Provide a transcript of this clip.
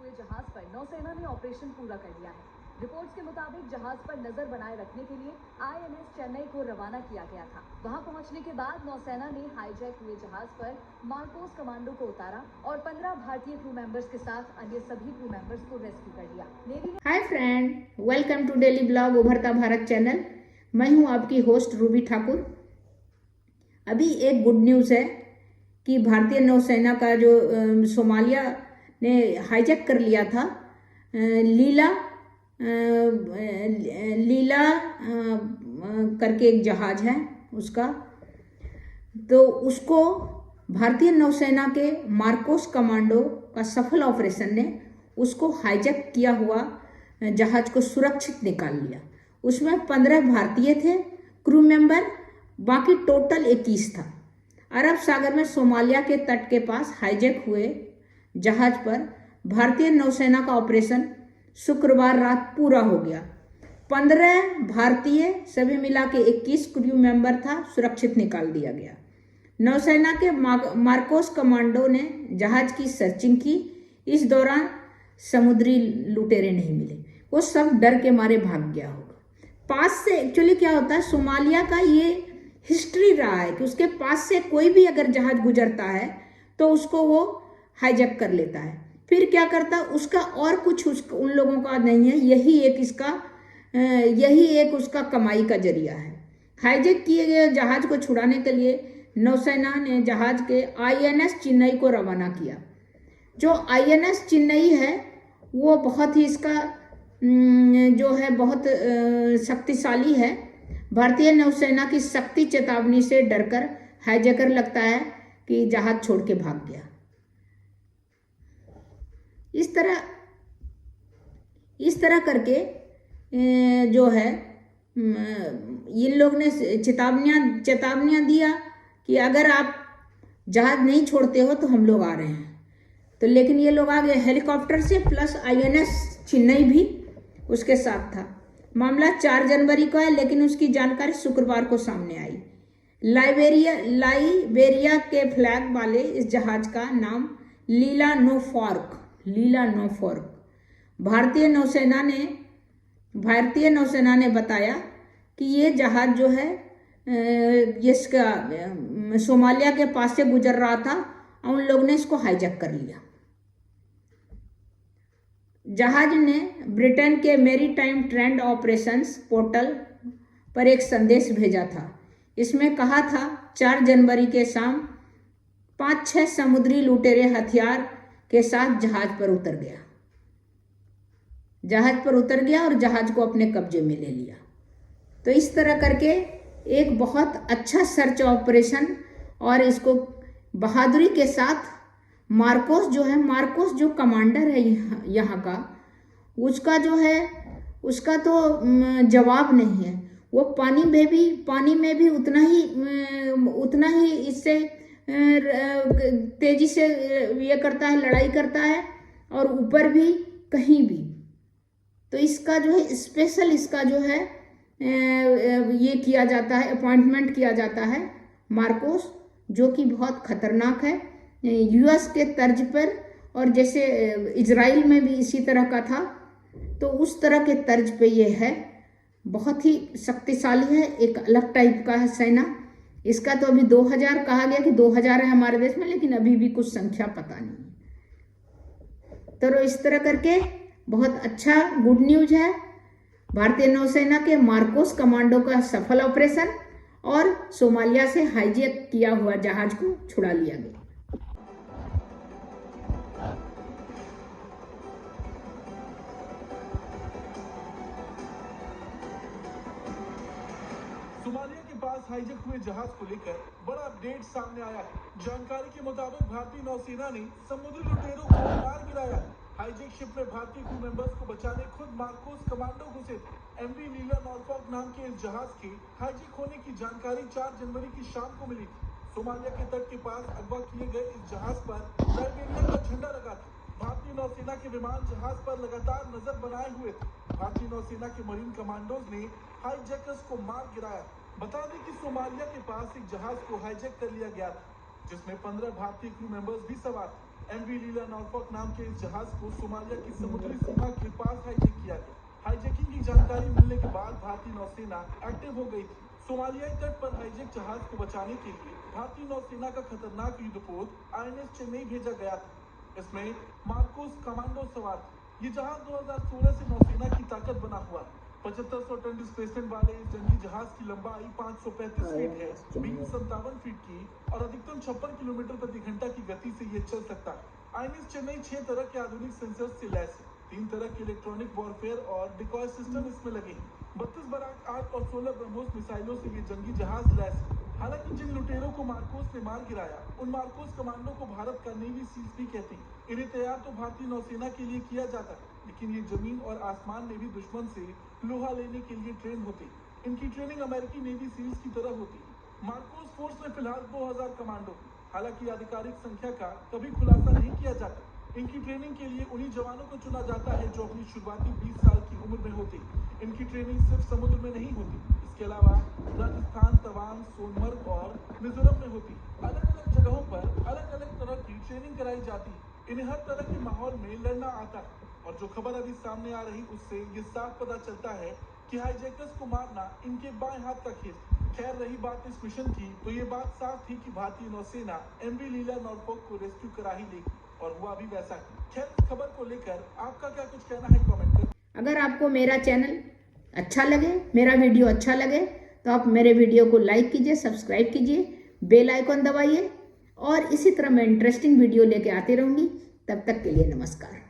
हुए जहाज पर नौसेना ने ऑपरेशन पूरा कर लिया है। रिपोर्ट्स के मुताबिक जहाज पर नजर बनाए रखने के लिए आईएनएस चेन्नई को रवाना किया गया था। वहां पहुंचने के बाद नौसेना ने हाईजैक हुए जहाज पर मार्कोस कमांडो को उतारा और 15 भारतीय क्रू मेंबर्स के साथ अन्य सभी क्रू मेंबर्स को रेस्क्यू कर लिया। नेवी ने hi friend, welcome to daily blog Ubharta Bharat channel. मैं हूं आपकी होस्ट रूबी ठाकुर। अभी एक गुड न्यूज़ है कि भारतीय नौसेना का जो सोमालिया ने हाईजैक कर लिया था लीला करके एक जहाज है उसका, तो उसको भारतीय नौसेना के मार्कोस कमांडो का सफल ऑपरेशन ने उसको हाईजैक किया हुआ जहाज को सुरक्षित निकाल लिया। उसमें 15 भारतीय थे क्रू मेंबर, बाकी टोटल 21 था। अरब सागर में सोमालिया के तट के पास हाईजैक हुए जहाज पर भारतीय नौसेना का ऑपरेशन शुक्रवार रात पूरा हो गया। 15 भारतीय, सभी मिला के 21 क्रू मेंबर था, सुरक्षित निकाल दिया गया। नौसेना के मार्कोस कमांडो ने जहाज की सर्चिंग की। इस दौरान समुद्री लुटेरे नहीं मिले, वो सब डर के मारे भाग गया होगा। पास से एक्चुअली क्या होता है, सोमालिया का ये हिस्ट्री रहा है कि उसके पास से कोई भी अगर जहाज गुजरता है तो उसको वो हाईजैक कर लेता है। फिर क्या करता है, उसका और कुछ उन लोगों का नहीं है, यही एक उसका कमाई का जरिया है। हाईजैक किए गए जहाज को छुड़ाने के लिए नौसेना ने जहाज के आईएनएस चेन्नई को रवाना किया। जो आईएनएस चेन्नई है वो बहुत ही इसका जो है बहुत शक्तिशाली है। भारतीय नौसेना की सख्ती चेतावनी से डरकर हाईजैकर लगता है कि जहाज छोड़ के भाग गया। इस तरह करके जो है इन लोग ने चेतावनियां दिया कि अगर आप जहाज नहीं छोड़ते हो तो हम लोग आ रहे हैं। तो लेकिन ये लोग आ गए हेलीकॉप्टर से, प्लस आईएनएस चेन्नई भी उसके साथ था। मामला 4 जनवरी को है, लेकिन उसकी जानकारी शुक्रवार को सामने आई। लाइबेरिया के फ्लैग वाले इस जहाज का नाम लीला नोफॉर्क। भारतीय नौसेना ने बताया कि ये जहाज जो है इसका सोमालिया के पास से गुजर रहा था और उन लोगों ने इसको हाईजैक कर लिया। जहाज ने ब्रिटेन के मैरीटाइम ट्रेंड ऑपरेशंस पोर्टल पर एक संदेश भेजा था। इसमें कहा था 4 जनवरी के शाम 5-6 समुद्री लुटेरे हथियार के साथ जहाज पर उतर गया और जहाज को अपने कब्जे में ले लिया। तो इस तरह करके एक बहुत अच्छा सर्च ऑपरेशन, और इसको बहादुरी के साथ मार्कोस जो कमांडर है यहाँ का, उसका जो है उसका तो जवाब नहीं है। वो पानी में भी उतना ही इससे तेजी से ये करता है, लड़ाई करता है, और ऊपर भी कहीं भी। तो इसका जो है स्पेशल इसका जो है ये किया जाता है, अपॉइंटमेंट किया जाता है मार्कोस, जो कि बहुत खतरनाक है। यूएस के तर्ज पर, और जैसे इजराइल में भी इसी तरह का था, तो उस तरह के तर्ज पे ये है। बहुत ही शक्तिशाली है, एक अलग टाइप का है सेना। इसका तो अभी 2000 कहा गया कि 2000 है हमारे देश में, लेकिन अभी भी कुछ संख्या पता नहीं। तो इस तरह करके बहुत अच्छा गुड न्यूज है। भारतीय नौसेना के मार्कोस कमांडो का सफल ऑपरेशन और सोमालिया से हाईजैक किया हुआ जहाज को छुड़ा लिया गया। सोमालिया के पास हाईजैक हुए जहाज को लेकर बड़ा अपडेट सामने आया है। जानकारी के मुताबिक भारतीय नौसेना ने समुद्री लुटेरों को मार गिराया है। हाईजैक शिप में भारतीय क्रू मेंबर्स को बचाने खुद मार्कोस कमांडो घुसे। एमवी लीला नॉर्फॉक नाम के इस जहाज के हाईजैक होने की जानकारी 4 जनवरी की शाम को मिली थी। सोमालिया के तट के पास अगवा किए गए इस जहाज पर लाइबेरिया का झंडा लगा था। भारतीय नौसेना के विमान जहाज पर लगातार नजर बनाए हुए थे। भारतीय नौसेना के मरीन कमांडोज ने हाईजैकर्स को मार गिराया। बता दें कि सोमालिया के पास एक जहाज को हाईजैक कर लिया गया था। जिसमें 15 भारतीय क्रू मेंबर्स भी सवार थे। एमवी लीला नॉर्फॉक नाम के इस जहाज को सोमालिया की समुद्री सीमा के पास हाईजैक किया गया। हाईजैकिंग की जानकारी मिलने के बाद भारतीय नौसेना एक्टिव हो गई थी। सोमालियाई तट पर हाईजैक जहाज को बचाने के लिए भारतीय नौसेना का खतरनाक युद्धपोत INS चेन्नई भेजा गया था। इसमें मार्कोस कमांडो सवार थे। ये जहाज 2016 से नौसेना की ताकत बना हुआ है। 7500 टन डिस्प्लेसमेंट वाले इस जंगी जहाज की लंबाई 535 फीट है, बीम 57 फीट की और अधिकतम 56 किलोमीटर प्रति घंटा की गति से ये चल सकता है। INS चेन्नई 6 तरह के आधुनिक सेंसर्स से लैस है। 3 तरह के इलेक्ट्रॉनिक वॉरफेयर और डिकॉय सिस्टम इसमें लगे हैं। 32 बराक 8 और 16 ब्रह्मोस मिसाइलों से ये जंगी जहाज लैस है। हालांकि जिन लुटेरों को मार्कोस ने मार गिराया, उन मार्कोस कमांडो को भारत का नेवी सील्स भी कहते हैं। इन्हें तैयार तो भारतीय नौसेना के लिए किया जाता है, लेकिन ये जमीन और आसमान में भी दुश्मन से लोहा लेने के लिए ट्रेन होते हैं। इनकी ट्रेनिंग अमेरिकी नेवी सील्स की तरह होती है। मार्कोस फोर्स में फिलहाल 2000 कमांडो, हालांकि आधिकारिक संख्या का कभी खुलासा नहीं किया जाता। इनकी ट्रेनिंग के लिए उन्हीं जवानों को चुना जाता है जो अपनी शुरुआती 20 साल की उम्र में होते। इनकी ट्रेनिंग सिर्फ समुद्र में नहीं होती, इसके अलावा राजस्थान, तवांग, सोनमर्ग और मिजोरम में होती। अलग अलग जगहों पर अलग अलग तरह की ट्रेनिंग कराई जाती है। इन्हें हर तरह के माहौल में लड़ना आता है और जो खबर अभी सामने आ रही उससे ये साफ पता चलता है कि हाईजैकर्स को मारना इनके बाएं हाथ का खेल। खैर, रही बात इस मिशन की, तो ये बात साफ थी कि भारतीय नौसेना एमवी लीला नॉर्फॉक को रेस्क्यू करा ही लेगी और हुआ भी वैसा ही। खैर, इस खबर को लेकर आपका क्या कुछ कहना है, कमेंट कर। अगर आपको मेरा चैनल अच्छा लगे, मेरा वीडियो अच्छा लगे, तो आप मेरे वीडियो को लाइक कीजिए, सब्सक्राइब कीजिए, बेल आइकॉन दबाइए और इसी तरह मैं इंटरेस्टिंग वीडियो लेके आती रहूँगी। तब तक के लिए नमस्कार।